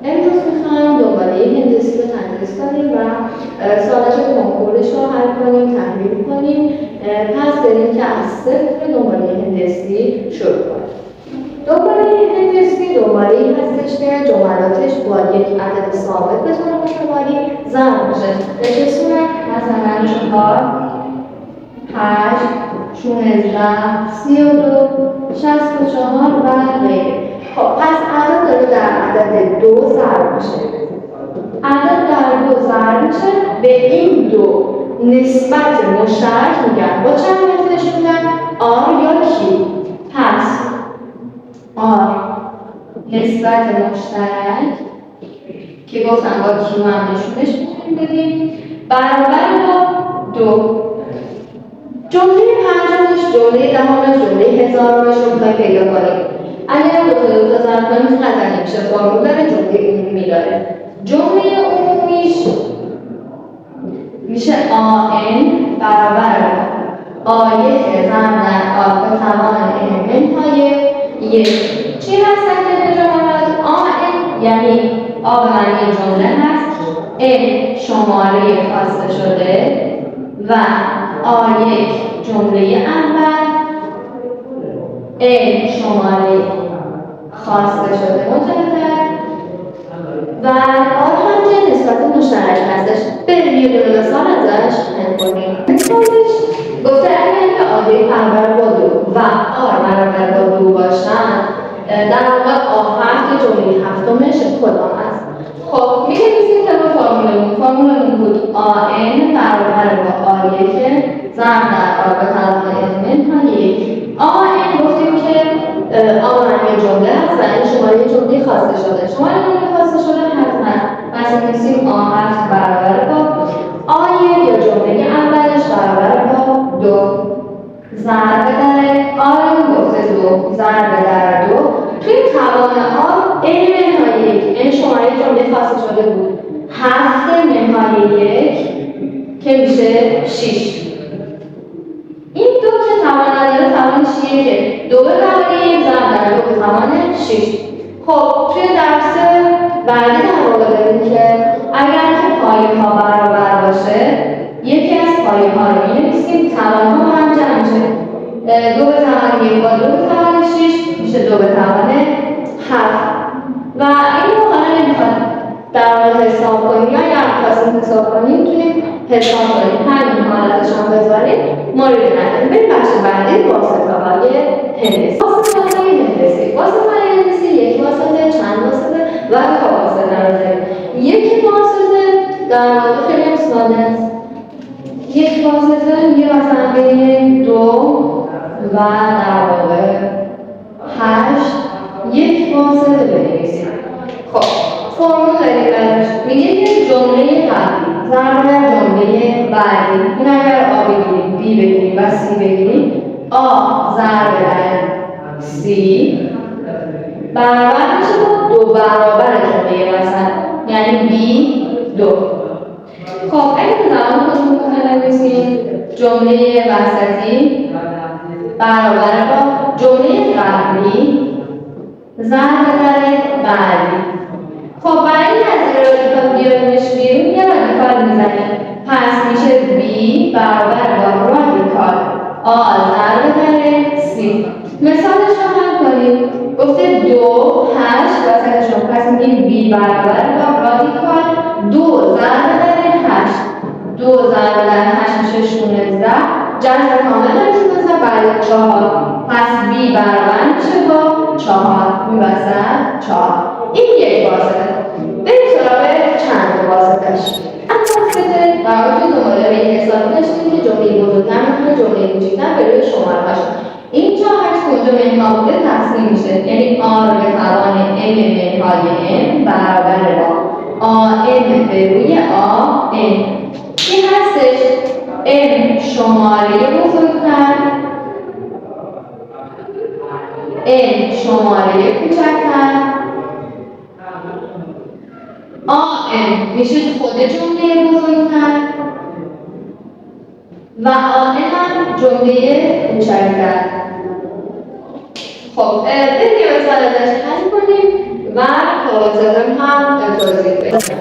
امروز میخوایم دوباره هندسی رو تدریس کنیم و سوالات کنکورش رو حل کنیم، تحلیل کنیم. پس بریم که از صفر دوباره هندسی شروع کنیم. دوباره هندسی دوباره هستش که جملاتش با یک عدد ثابت به طور متوالی ضرب میشه. به چه صورت؟ مثلا 4 8 16 32 64 و غیره. خب پس عدد داره در عدد 2 ضرب میشه. عدد در 2 ضرب میشه، به این دو نسبت مشترک میگن. با چند نسبتش میگن؟ آر یا کی؟ پس آر نسبت مشترک که گفتم با کی هم نشونش میتونیم بدیم برابر با 2. جمله پنجمش، جمله دهمش، جمله هزارمش رو میخوایم پیدا کنیم. اگر دو تا ضرب کنیم خطر نمیشه، فرمول داره، جمله عمومی داره. جمله عمومیش میشه آن برابر آیه ضرب در آ به توان n منهای 1. چی هستن که به جملات؟ آن یعنی آ به معنی جمله هست، n شماره خواسته شده و آ1 جمله اول، n شماره خواسته شده مجدد و آن هم که نسبت مشترک هستش. بریم یه دونه مثال ازش حل کنیم. مثالش گفته اگر که آیه برابر با 2 و آر برابر با 2 باشن، در واقع آ حرف جمله هفتمش کدام است؟ خب می‌نویسیم طبق فرمولمون بود آن برابر با آیه که ضرب در آر به توان n منهای 1. آن گفتیم که آ معنی جمله هست و این شماره جمله خواسته شده. شماره جمله خواسته شده حتما مثلا می‌نویسیم آ حرف برابر با آیه یا جمله اولش برابر با 2 ضرب در آر گفته 2 ضرب در 2 توی توان آر n منهای 1. این شماره جمله خواسته شده بود 7 منهای 1 که میشه 6. این 2 که توان نداره توانش 1، 2 به توان 1 ضرب در 2 به توان 6. خب توی درس بعدی در واقع داریم که اگر که پایه ها برابر باشه یکی از پایه ها رو می‌نویسیم، توان ها هم جمع میشه. 2 به توان 1 با 2 به توان 6 میشه 2 به توان 7 و این رو حالا نمیخواد در واقع حساب کنیم یا اگر خواستیم حساب کنیم میتونیم حساب کنیم. همین حالتش هم بذاریم مورد نداریم. بریم بخش بعدی واسطه‌های هندسی. واسطه‌های هندسی یک واسطه، چند واسطه و تا واسطه رو داریم. یک واسطه در واقع خیلی ساده است. یک واسطه میگه مثلا بین 2 و در واقع 8 یک واسطه بنویسیم. خب فرمول داریم براش، میگه که جمله قبلی ضرب در جمله بعدی، این اگر آ بگیریم، بی بگیریم و سی بگیریم، آ ضرب در سی برابر میشه با 2 برابر جمله مثلا، یعنی بی 2. خب اگه زمان خودمون بنویسیم جمله وسطی برابر با جمله قبلی ضرب در بعدی. خب برای این از رادیکال بیاریمش بیرون یه رادیکال میزنیم، پس میشه بی برابر با رادیکال آ ضرب در سی. مثالش رو حل کنیم. گفته 2 8 وسطش رو پس میگیم بی برابر با رادیکال 2 ضرب در 8. 2 ضرب در 8 میشه 16. جذر کامل داره 16 بعد 4، پس بی برابر میشه با 4 میبسد 4. این یک واسطه. بریم سراغ چند واسطهش. اما واسطه برای دوباره به این حساب داشتیم که جمله بزرگتر میتونه جمله کوچیکتر به روی شماره باشه. اینجا هر کدوم اینها بوده تقسیم میشه، یعنی آر به توان n منهای n برابر با آن به روی آن. این هستش n شماره بزرگتر، n شماره کوچکتر، آن میشه خود جمله بزرگتر و آن هم جمله کوچکتر. خب بریم مثال ازش حل کنیم. فواصل هم توضیح بدیم. مثال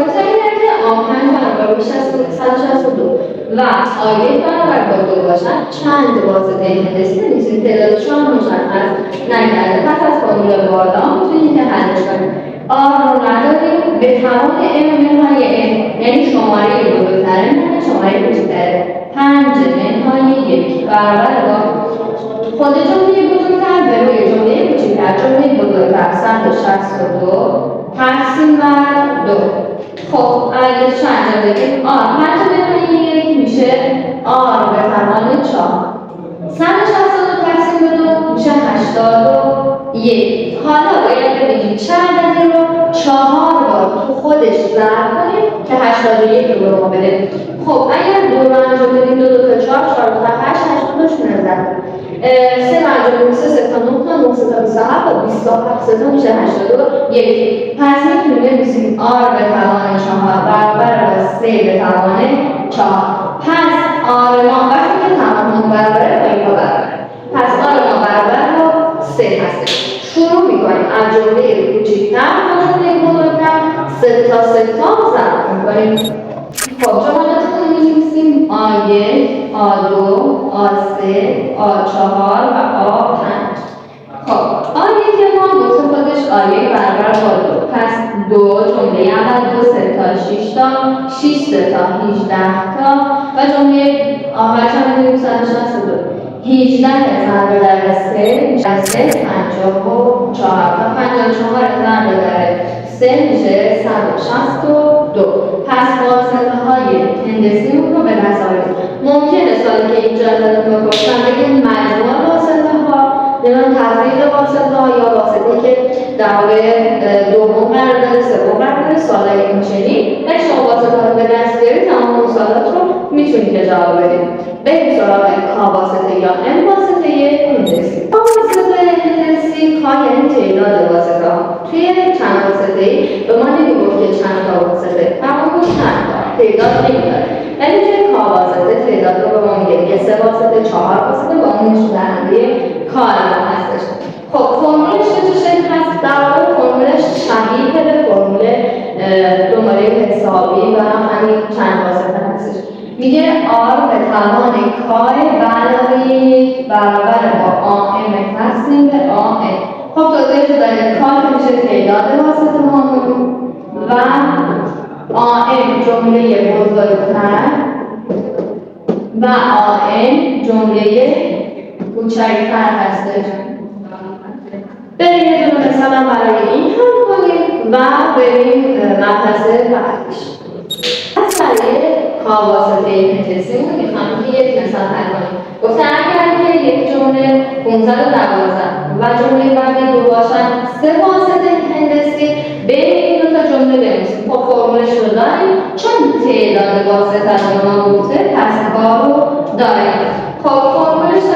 متعین که آهنگ برابر با 162 و آیه برابر با 2 باشد چند واسطه هندسی بنویسید. تعدادشون هم مشخص نکرده. پس از فرمول بالا میتونید که حلش کنید. آر رو نداریم به توان ام منهای ام، یعنی شماره بزرگتره منهای شماره کوچکتره. 5 منهای 1 برابر با خود جمله بزرگتر به روی جمله کوچکتر. جمله بزرگتر 162 تقسیم بر 2. خب اگه چند انجام بدیم آر 5 منهای 1 میشه آر به توان 4. 162 تقسیم به 2 میشه 81. حالا باید ببینیم چه عددی رو 4 بار تو خودش ضرب کنیم که 81 رو به ما بده. خب اگر 2 رو انجام بدیم 2 تا 4 4 تا 8 8 تا 16 3 رو انجام بدیم 3 تا 9 تا 9 تا 27 و 27 3 تا میشه 81. پس میتونیم بنویسیم آر به توان 4 برابر با 3 به توان 4. پس آر ما وقتی که توانمون برابره با این برابره. پس آر ما برابر با 3 هستش. شروع میکنیم از جمله کوچکتر تا جمله بزرگتر 3 تا 3 تا ضرب میکنیم. خب جملاتمون رو می‌نویسیم آ1 آ2 آ3 آ4 و آ5. خب آ1 ما گفته خودش آ1 برابر با 2. پس 2 جمله اول 2 3 تا 6 تا 6 3 تا 18 تا و جمله آخر چند می‌نویسیم 162 18 ضرب در 3 میشه 54 تا 54 ضرب در 3 میشه 162. پس واسطه های هندسی رو به دست آوریم. ممکنه سالی که اینجا ازتون بپرسن بگیم مجموع واسطه ها، نمیدونم تفریق واسطه ها یا واسطه که در واقع دوم قرار داره سوم قرار داره سوالای این چنین. ولی شما واسطه ها رو به دست بیارید تمام اون سوالات رو میتونید که جواب بدید. بریم سراغ کا واسطه یا ام واسطه هندسی. کا واسطه هندسی کا یعنی تعداد واسطه ها. توی چند واسطه‌ای به ما نمیگفت که چند تا واسطه، اما گفت چند تا تعداد نمیداره. ولی توی کا واسطه تعداد رو به ما میگه که 3 واسطه 4 واسطه با اون نشون دهنده کار ما هستش. خب فرمولش چه شکل هست؟ در واقع فرمولش شبیه به فرمول دنباله حسابی و همین چند واسطه هستش. میگه آر به توان کای علاوه برابر با آم تقسیم به آم. خب توضیحش داریم کار میشه تعداد واسطه هامون و آم جمله بزرگتر و آم جمله کوچکتر هستش. بریم یه دونه مثلا برای این حل کنیم و بریم مبحث بعدیش. از برای کا واسطه هندسیمون میخوام که یک مثال حل کنیم. گفته اگر که یک جمله 512 و جمله بعدی 2 باشد 3 واسطه هندسی بین این 2 تا جمله بنویسیم. خب فرمولش رو داریم چون تعداد واسطه رو ما گفته پس کار رو داریم. خب فرمولش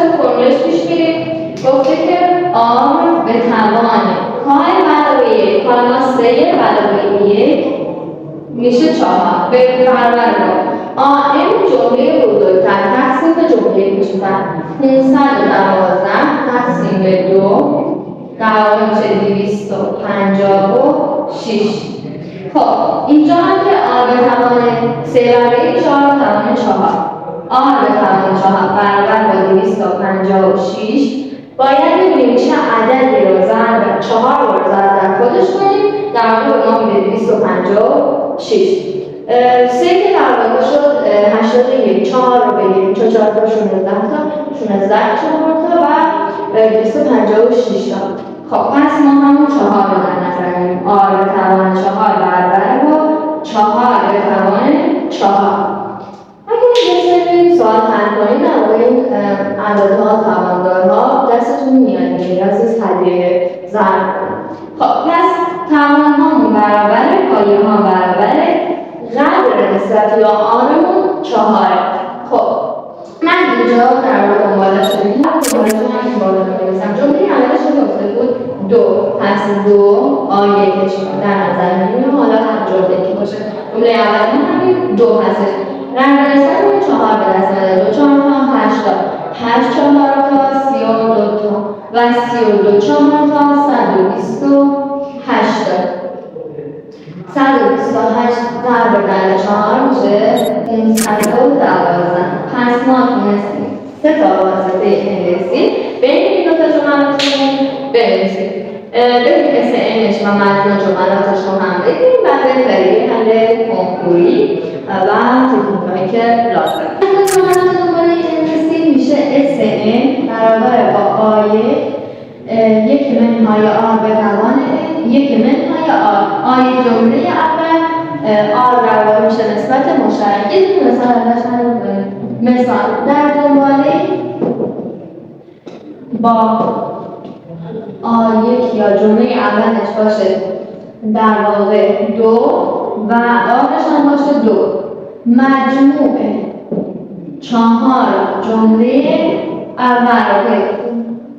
پیش میریم. گفته که آر به توان کای علاوه 1 کار ما 3 علاوه 1 میشه 4 به برابر با آم جمله بزرگتر تقسیم به جمله کوچکتر 512 تقسیم به 2 در واقع میشه 256. خب اینجا هم که آر به توان 3 برابر 4 توان 4 آر به توان 4 برابر با 256 باید ببینیم چه عددی رو ضرب 4 بار ضرب در خودش کنیم. در واقع به ما میده 256. 3 که در واقع شد 81 4 رو بگیریم چون 4 تا 16 تا 16 4 تا و 256 تا. خب پس ما همون 4 رو در نظر میگیریم. آر به توان 4 برابر با 4 به توان 4. اگر یه سری سوال حل کنید در واقع این عددها تواندارها دستتون میاد نیاز هدیه ضرب کنید. خب پس توانهامون برابره پایه ها برابره قدر نسبت یا آرمون 4. خب من اینجا در واقع دنبالش رو میگم دنبالش رو هم بالا رو میرسم جمله اولش رو گفته بود 2 پس 2 آیه کشیم در نظر میگیریم. حالا هر جمله که باشه جمله اولمون همین 2 هستش. رنگ نسبتمون 4 به دست میاد 2 4 تا 8 تا 8 4 تا 32 تا و 32 4 تا 128 تا. 28 ضرب در 4 میشه 512. پس ما تونستیم 3 تا واسطه هندسی بین این دو تا جملاتمون بنویسیم. ببینیم اسم انش و متن جملاتش رو هم بگیم بعد برای حل کنکوری و تکنیکایی که لازم. جملات دنباله هندسی میشه اسم ان برابر با آیه یک منهای آر به توان یک منهای آیه جمله اول آر در واقع میشه نسبت مشترک. یه مثال ازش حل کنیم. مثال در دنباله با یک یا جمله اولش باشه در واقع 2 و آخرش هم باشه 2 مجموع 4 جمله اول رو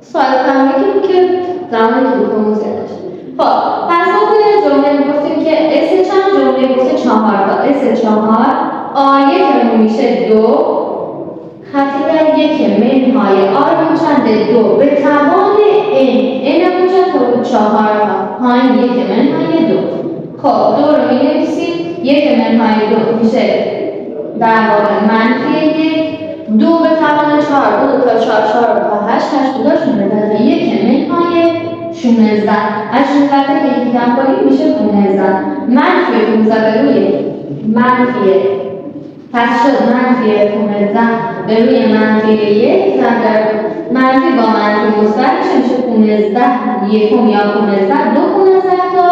سوال فهمیدیم که زمانی که بکنم زیادش. خب پس ما توی جمله گفتیم که اس چند جمله گفته 4 تا اس 4 آیه که میشه 2 خطی در یک منهای آر چند 2 به توان این چند تا بود 4 تا پایین یک منهای 2. خب 2 رو می نویسیم یک منهای 2 میشه در واقع منفی 1 2 به توان 4 2 تا 4 تا 8 8 داشت میده یک منهای 16 از 16 تا که یکی کم کنیم میشه 15 منفی 15 به روی منفی پس شد منفی 15 به روی منفی 1 ضرب منفی با منفی مثبت میشه 15 یکم یا 15 2 15 تا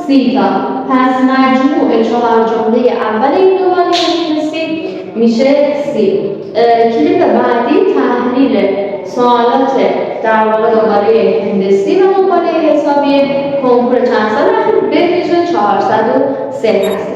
30 تا. پس مجموع 4 جمله اول این دنباله هندسی میشه 30. کلیپ بعدی تحلیل سوالات در واقع دنباله هندسی و دنباله حسابی کنکور چند سال اخیر به فیزیک 403 هست.